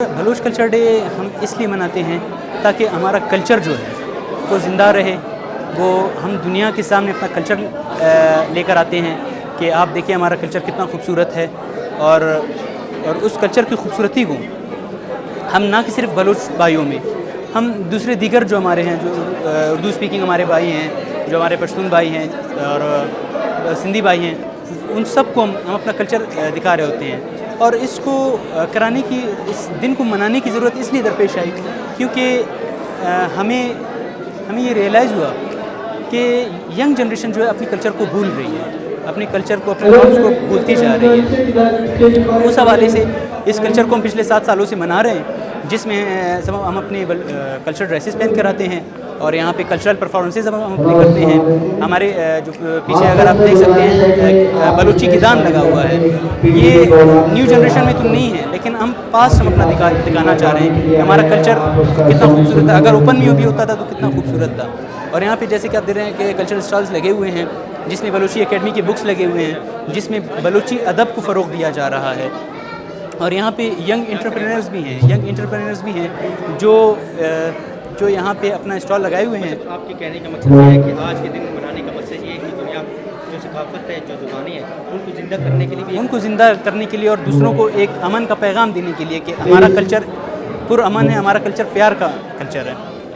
Baloch culture day ہم اس لیے مناتے ہیں تاکہ ہمارا کلچر جو ہے وہ زندہ رہے، وہ ہم دنیا کے سامنے اپنا کلچر لے کر آتے ہیں کہ آپ دیکھیں ہمارا کلچر کتنا خوبصورت ہے، اور اس کلچر کی خوبصورتی کو ہم نہ کہ صرف بلوچ بھائیوں میں، ہم دوسرے دیگر جو ہمارے ہیں، جو اردو اسپیکنگ ہمارے بھائی ہیں، جو ہمارے پشتون بھائی ہیں اور سندھی بھائی ہیں، ان سب کو ہم اپنا کلچر دکھا رہے ہوتے ہیں۔ اور اس کو کرانے کی، اس دن کو منانے کی ضرورت اس لیے درپیش آئی کیونکہ ہمیں یہ ریئلائز ہوا کہ ینگ جنریشن جو ہے اپنی کلچر کو بھول رہی ہے، اپنے کلچر کو، اپنے نارمس کو بھولتی جا رہی ہے۔ اس حوالے سے اس کلچر کو ہم پچھلے 7 سالوں سے منا رہے ہیں، جس میں ہم اپنے کلچر ڈریسز پہن کر آتے ہیں اور یہاں پہ کلچرل پرفارمنسز ہم اپنے کرتے ہیں۔ ہمارے جو پیچھے اگر آپ دیکھ سکتے ہیں بلوچی گیدان لگا ہوا ہے، یہ نیو جنریشن میں تو نہیں ہے، لیکن ہم پاسٹ ہم اپنا دکھانا چاہ رہے ہیں کہ ہمارا کلچر کتنا خوبصورت تھا، اگر اوپن میں بھی ہوتا تھا تو کتنا خوبصورت تھا۔ اور یہاں پہ جیسے کہ آپ دیکھ رہے ہیں کہ کلچرل اسٹالز لگے ہوئے ہیں، جس میں بلوچی اکیڈمی کے بکس لگے ہوئے ہیں، جس میں بلوچی ادب کو فروغ دیا جا رہا ہے۔ اور یہاں پہ ینگ انٹرپرینرز بھی ہیں جو یہاں پہ اپنا اسٹال لگائے ہوئے ہیں۔ آپ کے کہنے کا مقصد یہ ہے کہ آج کے دن منانے کا مقصد یہ ہے کہ دنیا جو ثقافت ہے، جو زبانیں ہیں، ان کو زندہ کرنے کے لیے بھی اور دوسروں کو ایک امن کا پیغام دینے کے لیے کہ ہمارا کلچر پرامن ہے، ہمارا کلچر پیار کا کلچر ہے۔